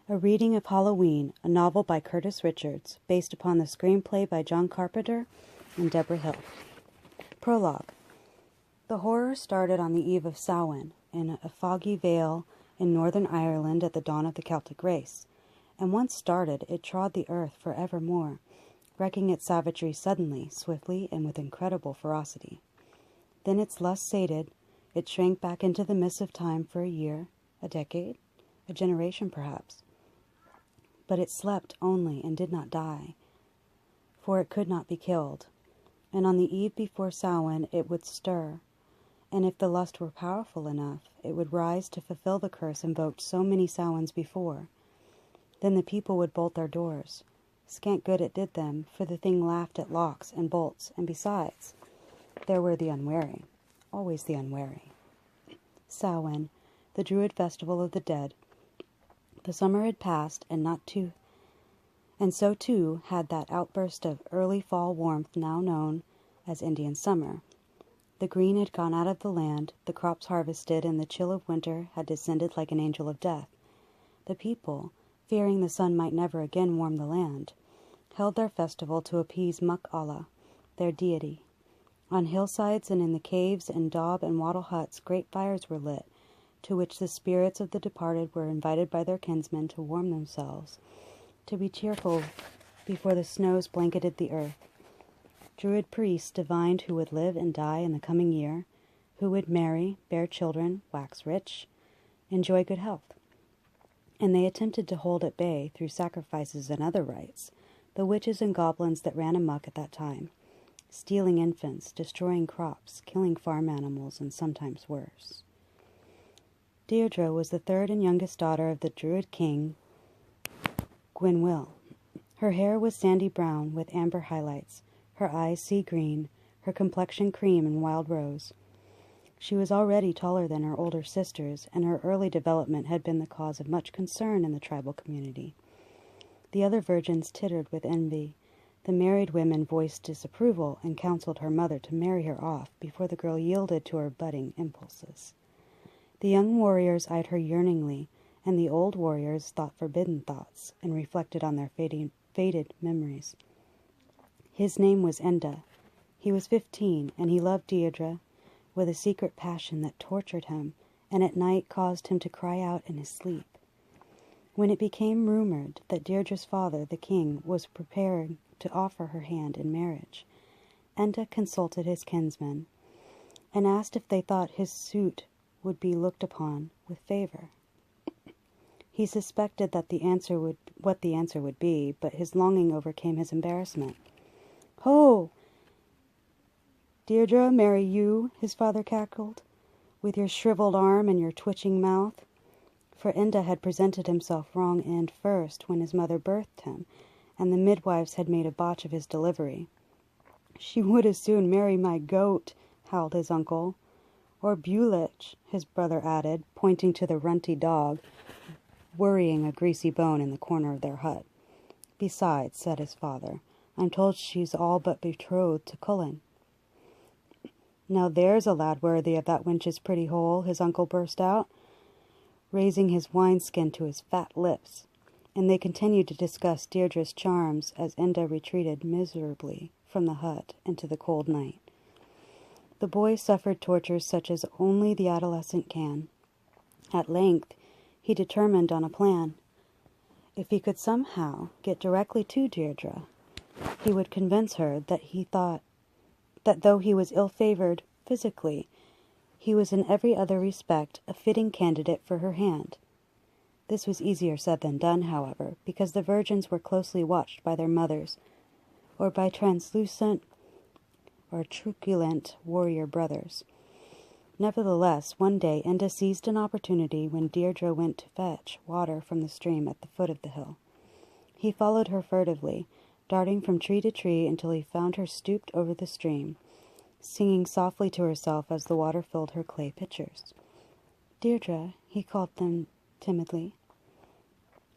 A reading of Halloween, a novel by Curtis Richards, based upon the screenplay by John Carpenter and Deborah Hill. Prologue. The horror started on the eve of Samhain, in a foggy vale in northern Ireland at the dawn of the Celtic race, and once started, it trod the earth for evermore, wrecking its savagery suddenly, swiftly, and with incredible ferocity. Then its lust sated, it shrank back into the mists of time for a year, a decade, a generation perhaps. But it slept only and did not die, for it could not be killed. And on the eve before Samhain it would stir, and if the lust were powerful enough, it would rise to fulfill the curse invoked so many Samhains before. Then the people would bolt their doors. Scant good it did them, for the thing laughed at locks and bolts, and besides, there were the unwary, always the unwary. Samhain, the Druid festival of the dead. The summer had passed, and so too had that outburst of early fall warmth now known as Indian summer. The green had gone out of the land, the crops harvested, and the chill of winter had descended like an angel of death. The people, fearing the sun might never again warm the land, held their festival to appease Muck Allah, their deity. On hillsides and in the caves and daub and wattle huts great fires were lit, to which the spirits of the departed were invited by their kinsmen to warm themselves, to be cheerful before the snows blanketed the earth. Druid priests divined who would live and die in the coming year, who would marry, bear children, wax rich, enjoy good health. And they attempted to hold at bay, through sacrifices and other rites, the witches and goblins that ran amok at that time, stealing infants, destroying crops, killing farm animals, and sometimes worse. Deirdre was the third and youngest daughter of the Druid king, Gwynwyl. Her hair was sandy brown with amber highlights, her eyes sea green, her complexion cream and wild rose. She was already taller than her older sisters, and her early development had been the cause of much concern in the tribal community. The other virgins tittered with envy. The married women voiced disapproval and counseled her mother to marry her off before the girl yielded to her budding impulses. The young warriors eyed her yearningly, and the old warriors thought forbidden thoughts and reflected on their faded memories. His name was Enda. He was 15, and he loved Deirdre with a secret passion that tortured him, and at night caused him to cry out in his sleep. When it became rumored that Deirdre's father, the king, was preparing to offer her hand in marriage, Enda consulted his kinsmen, and asked if they thought his suit would be looked upon with favor. He suspected what the answer would be, but his longing overcame his embarrassment. "Ho! Deirdre, marry you?" his father cackled, "with your shriveled arm and your twitching mouth." For Enda had presented himself wrong end first when his mother birthed him, and the midwives had made a botch of his delivery. "She would as soon marry my goat," howled his uncle. "Or Bulich," his brother added, pointing to the runty dog, worrying a greasy bone in the corner of their hut. "Besides," said his father, "I'm told she's all but betrothed to Cullen." "Now there's a lad worthy of that wench's pretty hole," his uncle burst out, raising his wineskin to his fat lips, and they continued to discuss Deirdre's charms as Enda retreated miserably from the hut into the cold night. The boy suffered tortures such as only the adolescent can. At length, he determined on a plan. If he could somehow get directly to Deirdre, he would convince her that though he was ill-favored physically, he was in every other respect a fitting candidate for her hand. This was easier said than done, however, because the virgins were closely watched by their mothers, or by translucent or truculent warrior brothers. Nevertheless, one day Enda seized an opportunity when Deirdre went to fetch water from the stream at the foot of the hill. He followed her furtively, darting from tree to tree until he found her stooped over the stream, singing softly to herself as the water filled her clay pitchers. "Deirdre," he called them timidly.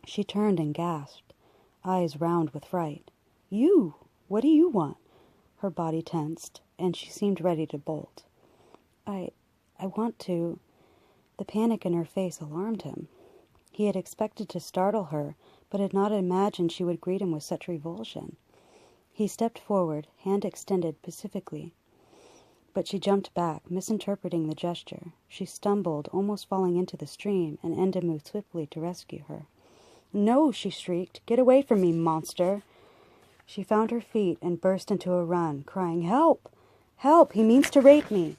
She turned and gasped, eyes round with fright. "You! What do you want?" Her body tensed, and she seemed ready to bolt. I want to..." The panic in her face alarmed him. He had expected to startle her, but had not imagined she would greet him with such revulsion. He stepped forward, hand extended pacifically. But she jumped back, misinterpreting the gesture. She stumbled, almost falling into the stream, and Enda moved swiftly to rescue her. "No!" she shrieked. "Get away from me, monster!" She found her feet and burst into a run, crying, "Help! Help! He means to rape me!"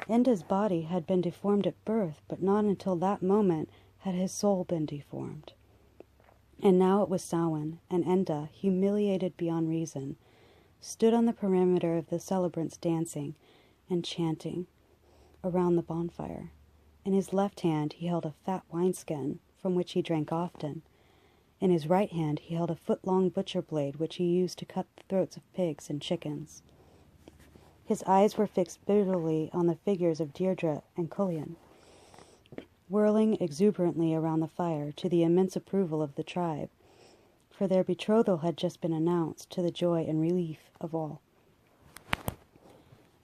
Enda's body had been deformed at birth, but not until that moment had his soul been deformed. And now it was Samhain, and Enda, humiliated beyond reason, stood on the perimeter of the celebrants dancing and chanting around the bonfire. In his left hand he held a fat wineskin, from which he drank often. In his right hand he held a foot-long butcher blade, which he used to cut the throats of pigs and chickens. His eyes were fixed bitterly on the figures of Deirdre and Cullion, whirling exuberantly around the fire, to the immense approval of the tribe, for their betrothal had just been announced, to the joy and relief of all.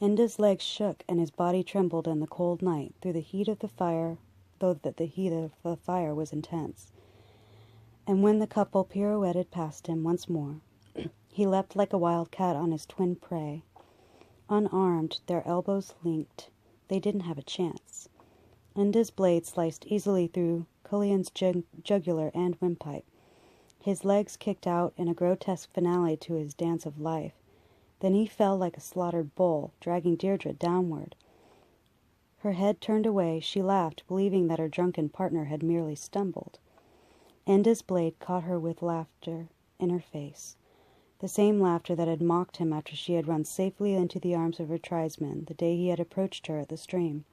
Enda's legs shook and his body trembled in the cold night, through the heat of the fire, though that the heat of the fire was intense. And when the couple pirouetted past him once more, he leapt like a wild cat on his twin prey. Unarmed, their elbows linked, they didn't have a chance. Enda's blade sliced easily through Cullion's jugular and windpipe. His legs kicked out in a grotesque finale to his dance of life. Then he fell like a slaughtered bull, dragging Deirdre downward. Her head turned away, she laughed, believing that her drunken partner had merely stumbled. Enda's blade caught her with laughter in her face, the same laughter that had mocked him after she had run safely into the arms of her tribesmen the day he had approached her at the stream.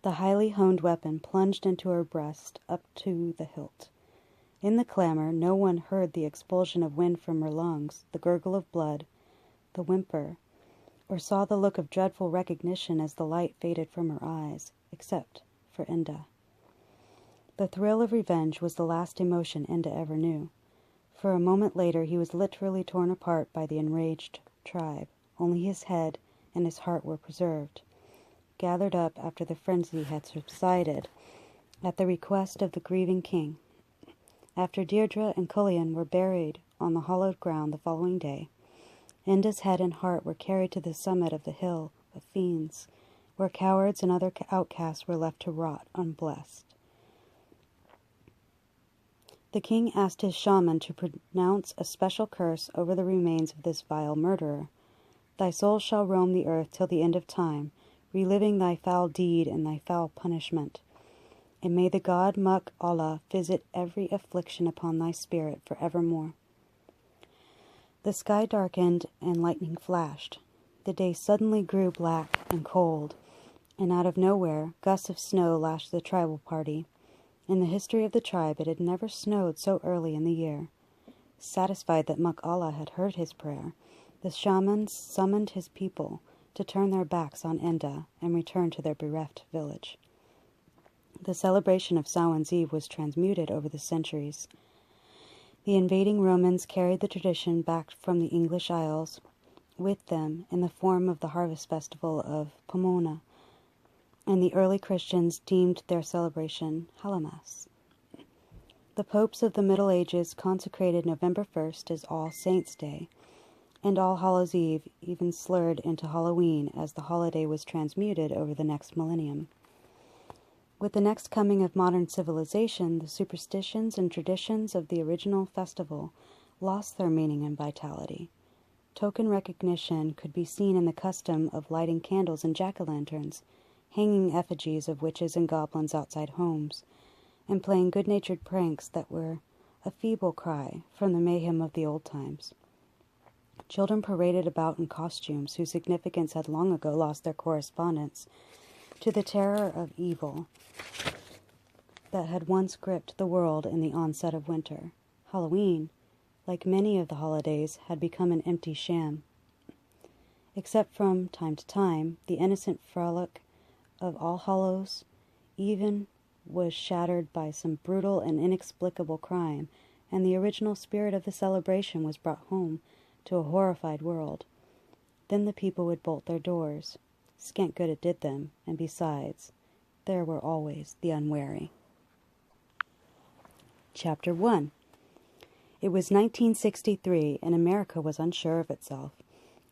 The highly honed weapon plunged into her breast up to the hilt. In the clamor, no one heard the expulsion of wind from her lungs, the gurgle of blood, the whimper, or saw the look of dreadful recognition as the light faded from her eyes, except for Enda. The thrill of revenge was the last emotion Enda ever knew. For a moment later he was literally torn apart by the enraged tribe. Only his head and his heart were preserved, gathered up after the frenzy had subsided, at the request of the grieving king. After Deirdre and Cullion were buried on the hallowed ground the following day, Enda's head and heart were carried to the summit of the hill of fiends, where cowards and other outcasts were left to rot unblessed. The king asked his shaman to pronounce a special curse over the remains of this vile murderer. "Thy soul shall roam the earth till the end of time, reliving thy foul deed and thy foul punishment. And may the god Muck Allah visit every affliction upon thy spirit for evermore." The sky darkened and lightning flashed. The day suddenly grew black and cold, and out of nowhere gusts of snow lashed the tribal party. In the history of the tribe it had never snowed so early in the year. Satisfied that Muck Allah had heard his prayer, the shaman summoned his people to turn their backs on Enda and return to their bereft village. The celebration of Samhain's Eve was transmuted over the centuries. The invading Romans carried the tradition back from the English Isles with them in the form of the harvest festival of Pomona, and the early Christians deemed their celebration Hallowmas. The popes of the Middle Ages consecrated November 1st as All Saints' Day, and All Hallows' Eve even slurred into Halloween as the holiday was transmuted over the next millennium. With the next coming of modern civilization, the superstitions and traditions of the original festival lost their meaning and vitality. Token recognition could be seen in the custom of lighting candles and jack-o'-lanterns, hanging effigies of witches and goblins outside homes, and playing good-natured pranks that were a feeble cry from the mayhem of the old times. Children paraded about in costumes whose significance had long ago lost their correspondence to the terror of evil that had once gripped the world in the onset of winter. Halloween, like many of the holidays, had become an empty sham. Except from time to time, the innocent frolic of All Hallows even was shattered by some brutal and inexplicable crime, and the original spirit of the celebration was brought home to a horrified world. Then the people would bolt their doors. Scant good it did them, and besides, there were always the unwary. Chapter 1. It was 1963, and America was unsure of itself,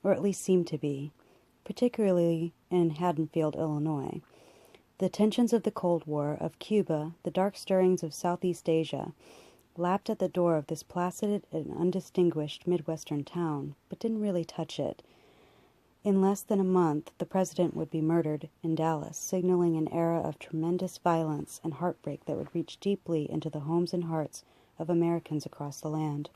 or at least seemed to be, particularly in Haddonfield, Illinois. The tensions of the Cold War, of Cuba, the dark stirrings of Southeast Asia, lapped at the door of this placid and undistinguished Midwestern town, but didn't really touch it. In less than a month, the president would be murdered in Dallas, signaling an era of tremendous violence and heartbreak that would reach deeply into the homes and hearts of Americans across the land.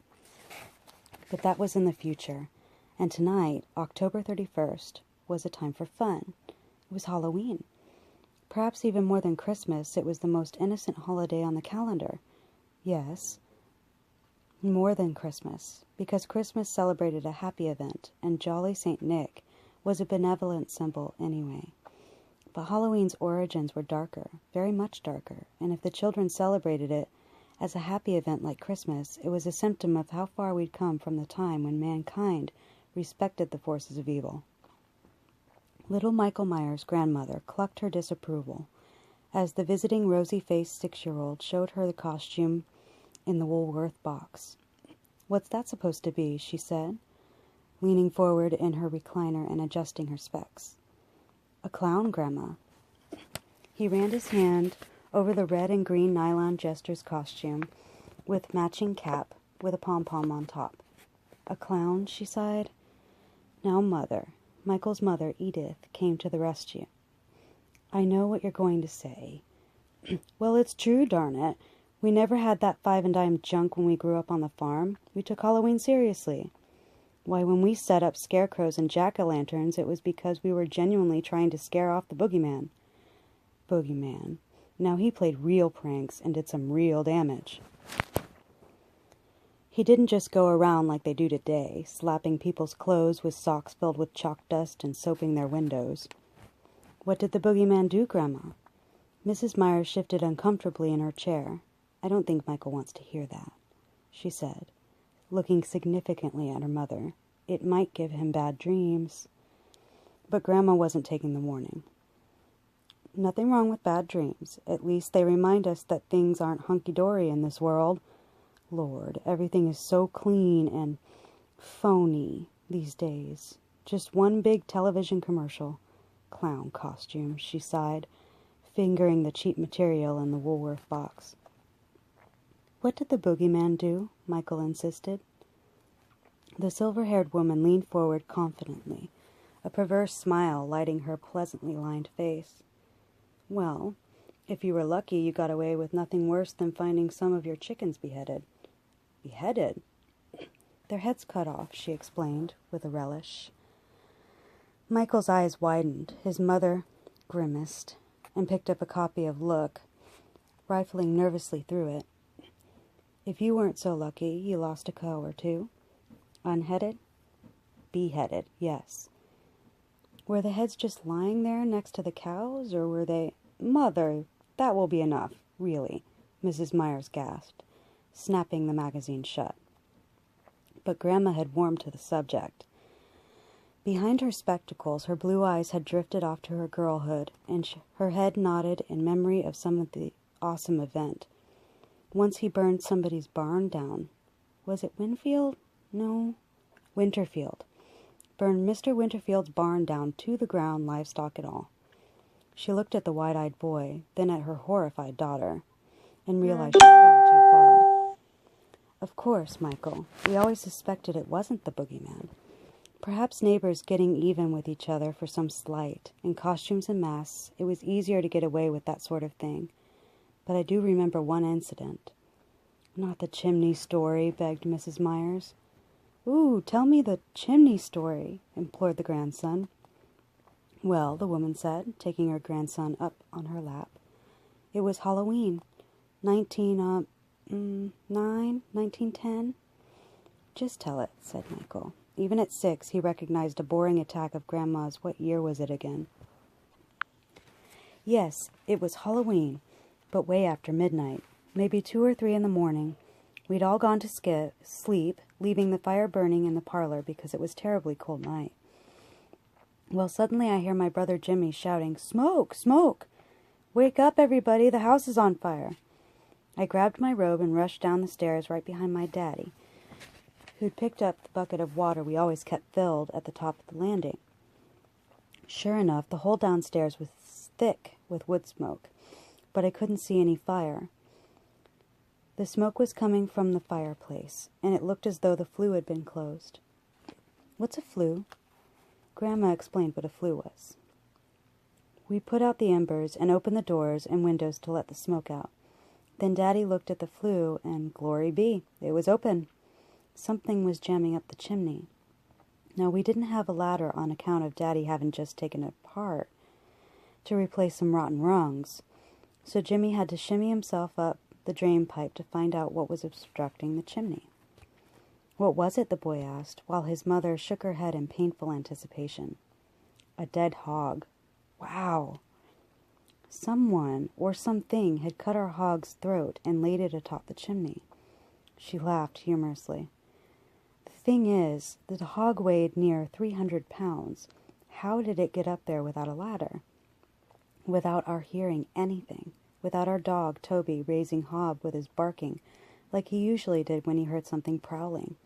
But that was in the future, and tonight, October 31st, was a time for fun. It was Halloween. Perhaps even more than Christmas, it was the most innocent holiday on the calendar. Yes, more than Christmas, because Christmas celebrated a happy event, and Jolly St. Nick was a benevolent symbol anyway. But Halloween's origins were darker, very much darker, and if the children celebrated it as a happy event like Christmas, it was a symptom of how far we'd come from the time when mankind respected the forces of evil. Little Michael Myers' grandmother clucked her disapproval as the visiting rosy-faced 6-year-old showed her the costume in the Woolworth box. "What's that supposed to be?" she said, leaning forward in her recliner and adjusting her specs. "A clown, Grandma." He ran his hand over the red and green nylon jester's costume with matching cap with a pom-pom on top. "A clown?" she sighed. Now Michael's mother, Edith, came to the rescue. "I know what you're going to say." "Well, it's true, darn it. We never had that five-and-dime junk when we grew up on the farm. We took Halloween seriously. Why, when we set up scarecrows and jack-o'-lanterns, it was because we were genuinely trying to scare off the boogeyman." Boogeyman. Now he played real pranks and did some real damage. He didn't just go around like they do today, slapping people's clothes with socks filled with chalk dust and soaping their windows. "What did the boogeyman do, Grandma?" Mrs. Myers shifted uncomfortably in her chair. "I don't think Michael wants to hear that," she said, looking significantly at her mother. "It might give him bad dreams." But Grandma wasn't taking the warning. "Nothing wrong with bad dreams. At least they remind us that things aren't hunky-dory in this world. Lord, everything is so clean and phony these days. Just one big television commercial. Clown costume," she sighed, fingering the cheap material in the Woolworth box. "What did the boogeyman do?" Michael insisted. The silver-haired woman leaned forward confidently, a perverse smile lighting her pleasantly lined face. "Well, if you were lucky, you got away with nothing worse than finding some of your chickens beheaded." "Beheaded?" "Their heads cut off," she explained, with a relish. Michael's eyes widened. His mother grimaced and picked up a copy of Look, rifling nervously through it. "If you weren't so lucky, you lost a cow or two." "Unheaded?" "Beheaded, yes." "Were the heads just lying there next to the cows, or were they—" "Mother, that will be enough, really," Mrs. Myers gasped, snapping the magazine shut. But Grandma had warmed to the subject. Behind her spectacles, her blue eyes had drifted off to her girlhood, and her head nodded in memory of some of the awesome event. Once he burned somebody's barn down. Was it Winfield? No, Winterfield. Burned Mr. Winterfield's barn down to the ground, livestock and all. She looked at the wide-eyed boy, then at her horrified daughter, and realized she'd gone too far. "Of course, Michael. We always suspected it wasn't the boogeyman. Perhaps neighbors getting even with each other for some slight. In costumes and masks, it was easier to get away with that sort of thing. But I do remember one incident." "Not the chimney story," begged Mrs. Myers. "Ooh, tell me the chimney story," implored the grandson. "Well," the woman said, taking her grandson up on her lap, "it was Halloween, 1910. "Just tell it," said Michael. Even at 6, he recognized a boring attack of Grandma's "What year was it again?" "Yes, it was Halloween, but way after midnight, maybe 2 or 3 in the morning. We'd all gone to sleep, leaving the fire burning in the parlor because it was a terribly cold night. Well, suddenly I hear my brother Jimmy shouting, 'Smoke! Smoke! Wake up, everybody! The house is on fire!' I grabbed my robe and rushed down the stairs right behind my daddy, who'd picked up the bucket of water we always kept filled at the top of the landing. Sure enough, the whole downstairs was thick with wood smoke, but I couldn't see any fire. The smoke was coming from the fireplace, and it looked as though the flue had been closed. "What's a flue?" Grandma explained what a flue was. We put out the embers and opened the doors and windows to let the smoke out. Then Daddy looked at the flue, and glory be, it was open. Something was jamming up the chimney. Now, we didn't have a ladder on account of Daddy having just taken it apart to replace some rotten rungs, so Jimmy had to shimmy himself up the drain pipe to find out what was obstructing the chimney. "What was it?" the boy asked, while his mother shook her head in painful anticipation. "A dead hog." "Wow!" Someone or something had cut our hog's throat and laid it atop the chimney. She laughed humorously. "The thing is, the hog weighed near 300 pounds. How did it get up there without a ladder? Without our hearing anything? Without our dog, Toby, raising hob with his barking, like he usually did when he heard something prowling?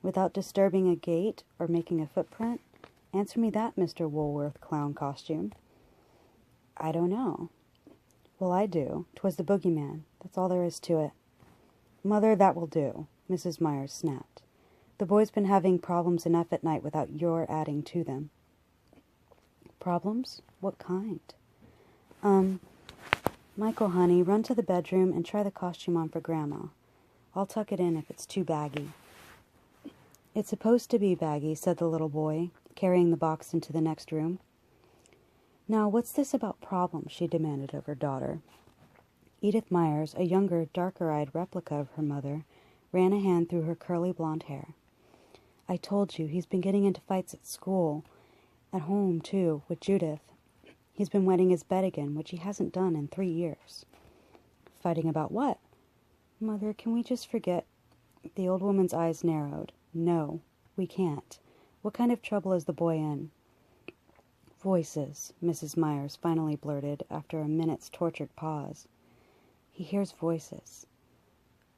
Without disturbing a gate or making a footprint? Answer me that, Mr. Woolworth Clown Costume." "I don't know." "Well, I do. 'Twas the boogeyman. That's all there is to it." "Mother, that will do," Mrs. Myers snapped. "The boy's been having problems enough at night without your adding to them." "Problems? What kind?" Michael, honey, run to the bedroom and try the costume on for Grandma. I'll tuck it in if it's too baggy." "It's supposed to be baggy," said the little boy, carrying the box into the next room. "Now, what's this about problems?" she demanded of her daughter. Edith Myers, a younger, darker-eyed replica of her mother, ran a hand through her curly blonde hair. "I told you, he's been getting into fights at school. At home, too, with Judith. He's been wetting his bed again, which he hasn't done in 3 years." "Fighting about what?" "Mother, can we just forget?" The old woman's eyes narrowed. "No, we can't. What kind of trouble is the boy in?" "Voices," Mrs. Myers finally blurted after a minute's tortured pause. "He hears voices."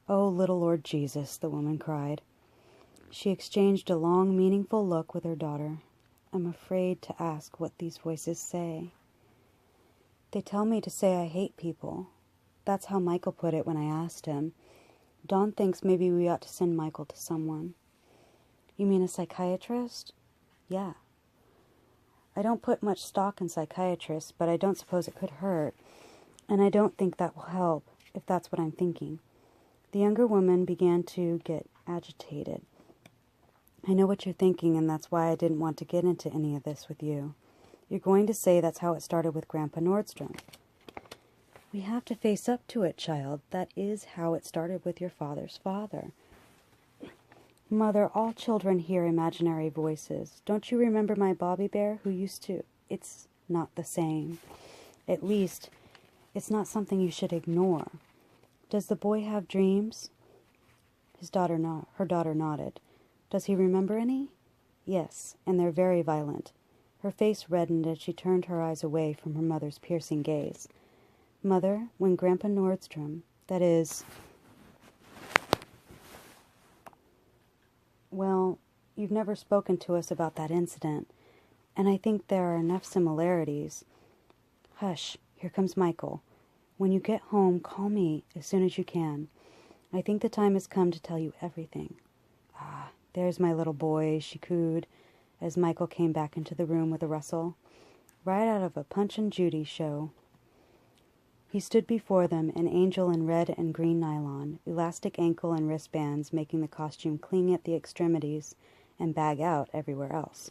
"Oh, little Lord Jesus," the woman cried. She exchanged a long, meaningful look with her daughter. "I'm afraid to ask what these voices say." "They tell me to say I hate people." That's how Michael put it when I asked him. "Dawn thinks maybe we ought to send Michael to someone." "You mean a psychiatrist?" "Yeah. I don't put much stock in psychiatrists, but I don't suppose it could hurt. And I don't think that will help, if that's what I'm thinking." The younger woman began to get agitated. "I know what you're thinking, and that's why I didn't want to get into any of this with you. You're going to say that's how it started with Grandpa Nordstrom." "We have to face up to it, child. That is how it started with your father's father." "Mother, all children hear imaginary voices. Don't you remember my Bobby Bear who used to? It's not the same. At least, it's not something you should ignore. Does the boy have dreams?" Her daughter nodded. "Does he remember any?" "Yes, and they're very violent." Her face reddened as she turned her eyes away from her mother's piercing gaze. "Mother, when Grandpa Nordstrom, that is... Well, you've never spoken to us about that incident, and I think there are enough similarities." "Hush, here comes Michael. When you get home, call me as soon as you can. I think the time has come to tell you everything." "Ah, there's my little boy," she cooed, as Michael came back into the room with a rustle. "Right out of a Punch and Judy show." He stood before them, an angel in red and green nylon, elastic ankle and wristbands making the costume cling at the extremities and bag out everywhere else.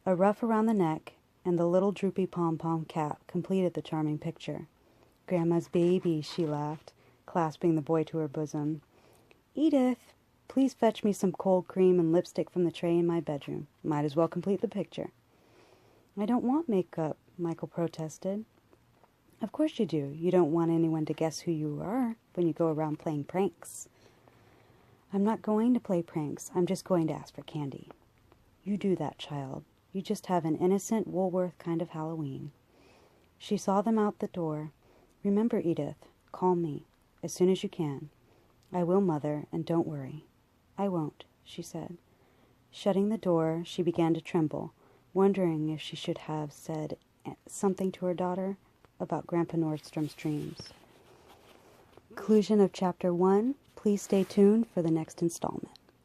A ruff around the neck and the little droopy pom-pom cap completed the charming picture. "Grandma's baby," she laughed, clasping the boy to her bosom. "Edith, please fetch me some cold cream and lipstick from the tray in my bedroom. Might as well complete the picture." "I don't want makeup," Michael protested. "Of course you do. You don't want anyone to guess who you are when you go around playing pranks." "I'm not going to play pranks. I'm just going to ask for candy." "You do that, child. You just have an innocent Woolworth kind of Halloween." She saw them out the door. "Remember, Edith, Call me, as soon as you can. I will, Mother, and don't worry. I won't, she said. Shutting the door, she began to tremble, wondering if she should have said something to her daughter about Grandpa Nordstrom's dreams. Conclusion of Chapter 1. Please stay tuned for the next installment.